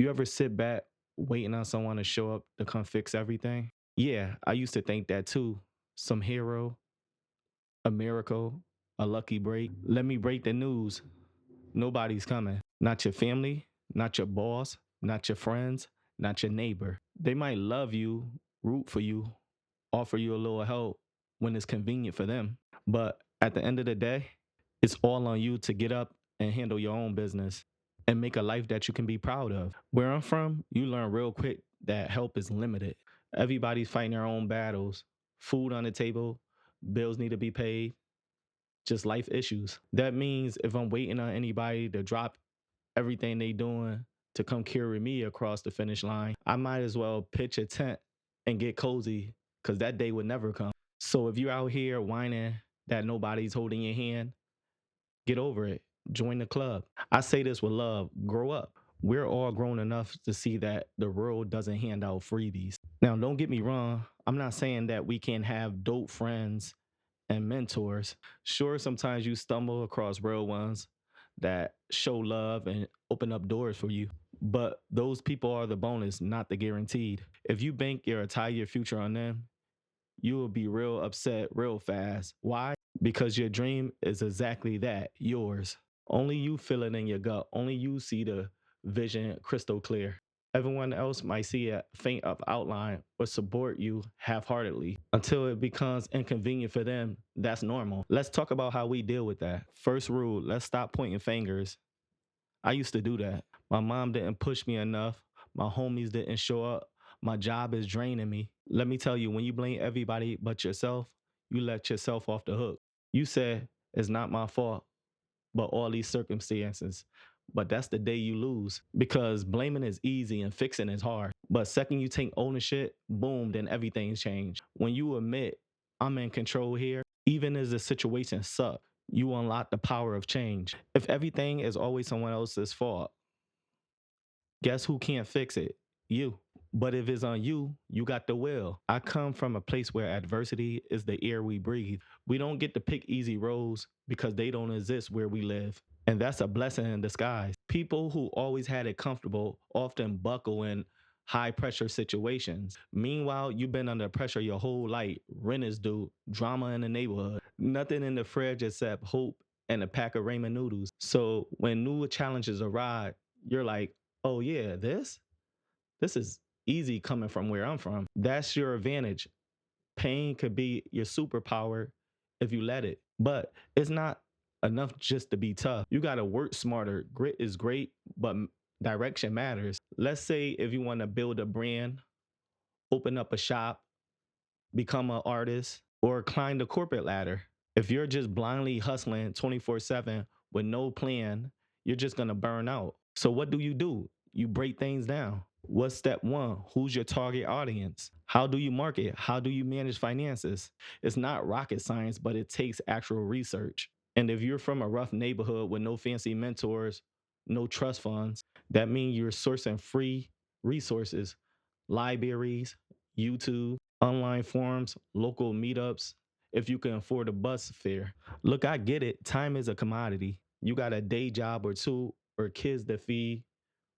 You ever sit back waiting on someone to show up to come fix everything? Yeah, I used to think that too. Some hero, a miracle, a lucky break. Let me break the news. Nobody's coming. Not your family, not your boss, not your friends, not your neighbor. They might love you, root for you, offer you a little help when it's convenient for them. But at the end of the day, it's all on you to get up and handle your own business and make a life that you can be proud of. Where I'm from, you learn real quick that help is limited. Everybody's fighting their own battles. Food on the table, bills need to be paid, just life issues. That means if I'm waiting on anybody to drop everything they doing to come carry me across the finish line, I might as well pitch a tent and get cozy because that day would never come. So if you're out here whining that nobody's holding your hand, get over it. Join the club. I say this with love. Grow up. We're all grown enough to see that the world doesn't hand out freebies. Now, don't get me wrong. I'm not saying that we can't have dope friends and mentors. Sure, sometimes you stumble across real ones that show love and open up doors for you. But those people are the bonus, not the guaranteed. If you bank your entire future on them, you will be real upset real fast. Why? Because your dream is exactly that, yours. Only you feel it in your gut. Only you see the vision crystal clear. Everyone else might see a faint up outline or support you half heartedly until it becomes inconvenient for them. That's normal. Let's talk about how we deal with that. First rule, let's stop pointing fingers. I used to do that. My mom didn't push me enough. My homies didn't show up. My job is draining me. Let me tell you, when you blame everybody but yourself, you let yourself off the hook. You said, it's not my fault, but all these circumstances. But that's the day you lose because blaming is easy and fixing is hard. But second you take ownership, boom, then everything's changed. When you admit I'm in control here, even as the situation sucks, you unlock the power of change. If everything is always someone else's fault, guess who can't fix it? You. But if it's on you, you got the will. I come from a place where adversity is the air we breathe. We don't get to pick easy roads because they don't exist where we live. And that's a blessing in disguise. People who always had it comfortable often buckle in high pressure situations. Meanwhile, you've been under pressure your whole life. Rent is due, drama in the neighborhood, nothing in the fridge except hope and a pack of ramen noodles. So when new challenges arrive, you're like, oh yeah, this is easy coming from where I'm from. That's your advantage. Pain could be your superpower if you let it. But it's not enough just to be tough. You got to work smarter. Grit is great, but direction matters. Let's say if you want to build a brand, open up a shop, become an artist, or climb the corporate ladder. If you're just blindly hustling 24/7 with no plan, you're just going to burn out. So, what do? You break things down. What's step one? Who's your target audience? How do you market? How do you manage finances? It's not rocket science, but it takes actual research. And if you're from a rough neighborhood with no fancy mentors, no trust funds, that means you're sourcing free resources, libraries, YouTube, online forums, local meetups, if you can afford a bus fare. Look, I get it. Time is a commodity. You got a day job or two, or kids to feed,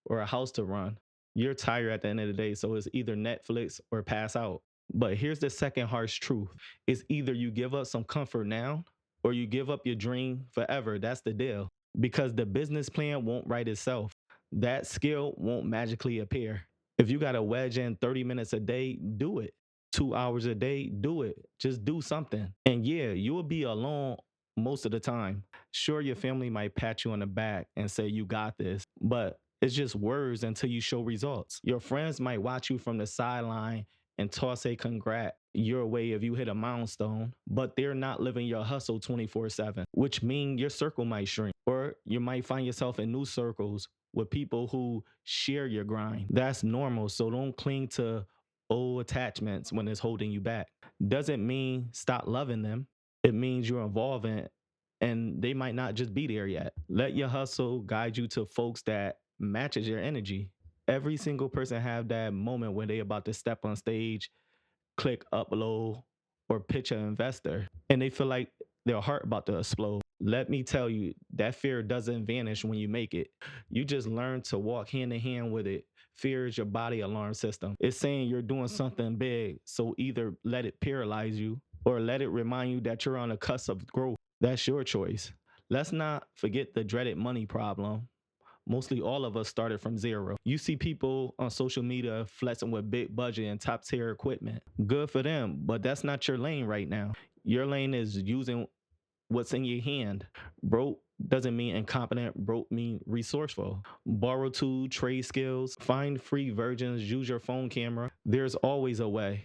or a house to run. You're tired at the end of the day, so it's either Netflix or pass out. But here's the second harsh truth: it's either you give up some comfort now or you give up your dream forever. That's the deal. Because the business plan won't write itself, that skill won't magically appear. If you got to wedge in 30 minutes a day, do it. 2 hours a day, do it. Just do something. And yeah, you will be alone most of the time. Sure, your family might pat you on the back and say, you got this, but it's just words until you show results. Your friends might watch you from the sideline and toss a congrat your way if you hit a milestone, but they're not living your hustle 24/7, which means your circle might shrink, or you might find yourself in new circles with people who share your grind. That's normal. So don't cling to old attachments when it's holding you back. Doesn't mean stop loving them. It means you're evolving and they might not just be there yet. Let your hustle guide you to folks that matches your energy. Every single person have that moment when they about to step on stage, click upload, or pitch an investor, and they feel like their heart about to explode. Let me tell you, that fear doesn't vanish when you make it. You just learn to walk hand in hand with it. Fear is your body alarm system. It's saying you're doing something big. So either let it paralyze you or let it remind you that you're on the cusp of growth. That's your choice. Let's not forget the dreaded money problem. Mostly all of us started from zero. You see people on social media flexing with big budget and top tier equipment. Good for them, but that's not your lane right now. Your lane is using what's in your hand. Broke doesn't mean incompetent. Broke mean resourceful. Borrow tool, trade skills, find free versions, use your phone camera. There's always a way.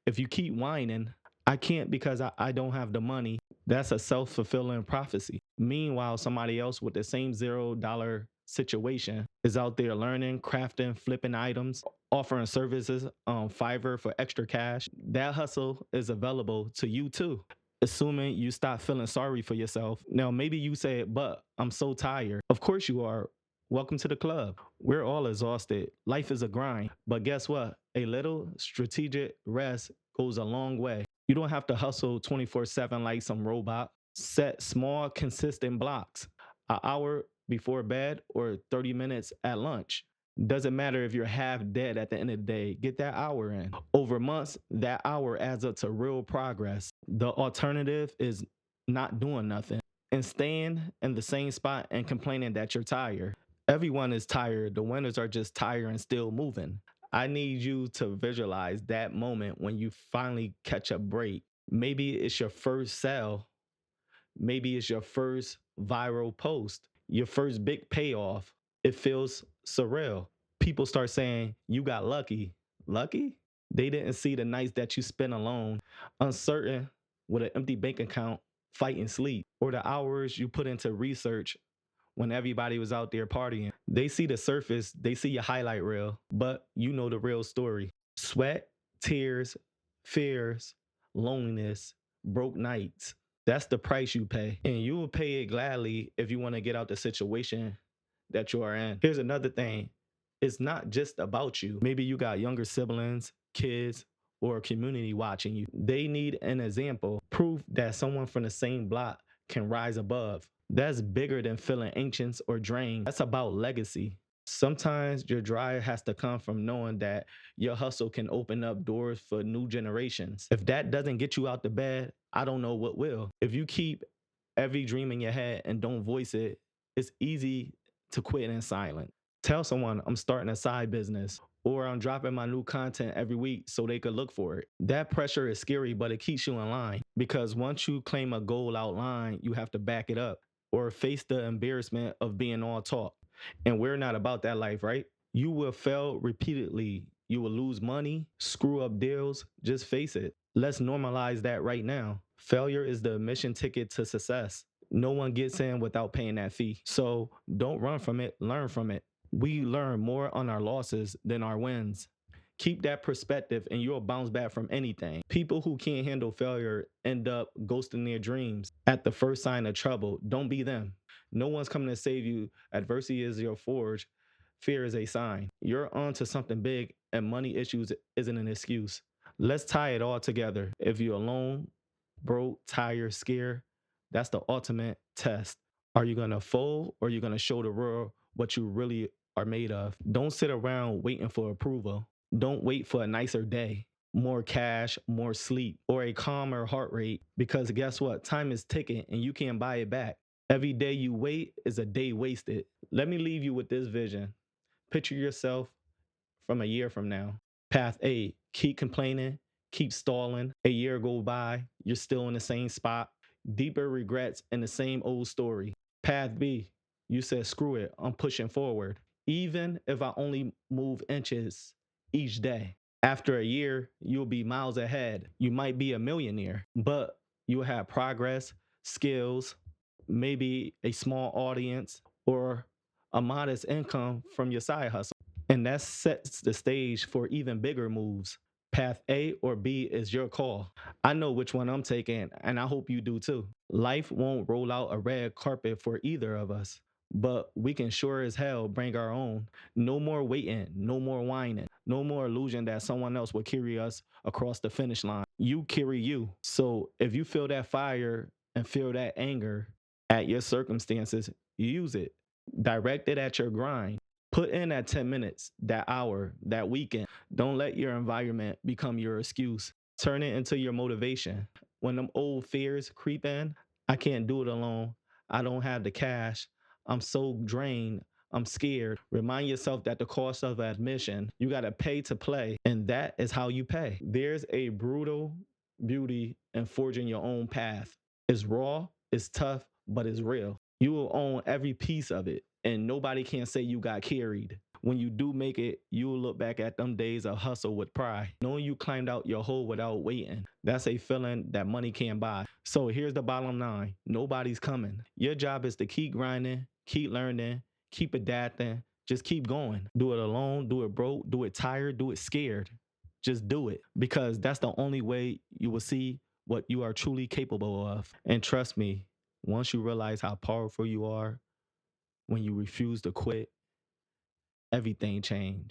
If you keep whining, I can't because I don't have the money. That's a self-fulfilling prophecy. Meanwhile, somebody else with the same $0 situation is out there learning, crafting, flipping items, offering services on Fiverr for extra cash. That hustle is available to you too, assuming you stop feeling sorry for yourself. Now, maybe you say, but I'm so tired. Of course you are. Welcome to the club. We're all exhausted. Life is a grind. But guess what? A little strategic rest goes a long way. You don't have to hustle 24/7 like some robot. Set small, consistent blocks. An hour before bed or 30 minutes at lunch. Doesn't matter if you're half dead at the end of the day, get that hour in. Over months, that hour adds up to real progress. The alternative is not doing nothing and staying in the same spot and complaining that you're tired. Everyone is tired. The winners are just tired and still moving. I need you to visualize that moment when you finally catch a break. Maybe it's your first sale. Maybe it's your first viral post, your first big payoff. It feels surreal. People start saying, you got lucky. Lucky? They didn't see the nights that you spent alone, uncertain, with an empty bank account, fighting sleep, or the hours you put into research when everybody was out there partying. They see the surface, they see your highlight reel, but you know the real story. Sweat, tears, fears, loneliness, broke nights. That's the price you pay. And you will pay it gladly if you want to get out the situation that you are in. Here's another thing, it's not just about you. Maybe you got younger siblings, kids, or a community watching you. They need an example, proof that someone from the same block can rise above. That's bigger than feeling anxious or drained. That's about legacy. Sometimes your drive has to come from knowing that your hustle can open up doors for new generations. If that doesn't get you out the bed, I don't know what will. If you keep every dream in your head and don't voice it, it's easy to quit in silence. Tell someone I'm starting a side business or I'm dropping my new content every week so they could look for it. That pressure is scary, but it keeps you in line because once you claim a goal outline, you have to back it up or face the embarrassment of being all talk. And we're not about that life, right? You will fail repeatedly. You will lose money, screw up deals. Just face it. Let's normalize that right now. Failure is the admission ticket to success. No one gets in without paying that fee. So don't run from it, learn from it. We learn more on our losses than our wins. Keep that perspective and you'll bounce back from anything. People who can't handle failure end up ghosting their dreams at the first sign of trouble. Don't be them. No one's coming to save you. Adversity is your forge. Fear is a sign. You're on to something big and money issues isn't an excuse. Let's tie it all together. If you're alone, broke, tired, scared, that's the ultimate test. Are you gonna fold or are you gonna show the world what you really are made of? Don't sit around waiting for approval. Don't wait for a nicer day, more cash, more sleep, or a calmer heart rate. Because guess what? Time is ticking and you can't buy it back. Every day you wait is a day wasted. Let me leave you with this vision. Picture yourself from a year from now. Path A, keep complaining, keep stalling. A year go by, you're still in the same spot. Deeper regrets and the same old story. Path B, you said, screw it, I'm pushing forward. Even if I only move inches each day. After a year, you'll be miles ahead. You might be a millionaire, but you'll have progress, skills, maybe a small audience, or a modest income from your side hustle. And that sets the stage for even bigger moves. Path A or B is your call. I know which one I'm taking, and I hope you do too. Life won't roll out a red carpet for either of us, but we can sure as hell bring our own. No more waiting, no more whining, no more illusion that someone else will carry us across the finish line. You carry you. So if you feel that fire and feel that anger, At your circumstances, use it. Direct it at your grind. Put in that 10 minutes, that hour, that weekend. Don't let your environment become your excuse. Turn it into your motivation. When them old fears creep in, I can't do it alone. I don't have the cash. I'm so drained. I'm scared. Remind yourself that the cost of admission, you got to pay to play, and that is how you pay. There's a brutal beauty in forging your own path. It's raw, it's tough, but it's real. You will own every piece of it, and nobody can say you got carried. When you do make it, you will look back at them days of hustle with pride, knowing you climbed out your hole without waiting. That's a feeling that money can't buy. So here's the bottom line: nobody's coming. Your job is to keep grinding, keep learning, keep adapting, just keep going. Do it alone, do it broke, do it tired, do it scared. Just do it, because that's the only way you will see what you are truly capable of. And trust me, once you realize how powerful you are, when you refuse to quit, everything changes.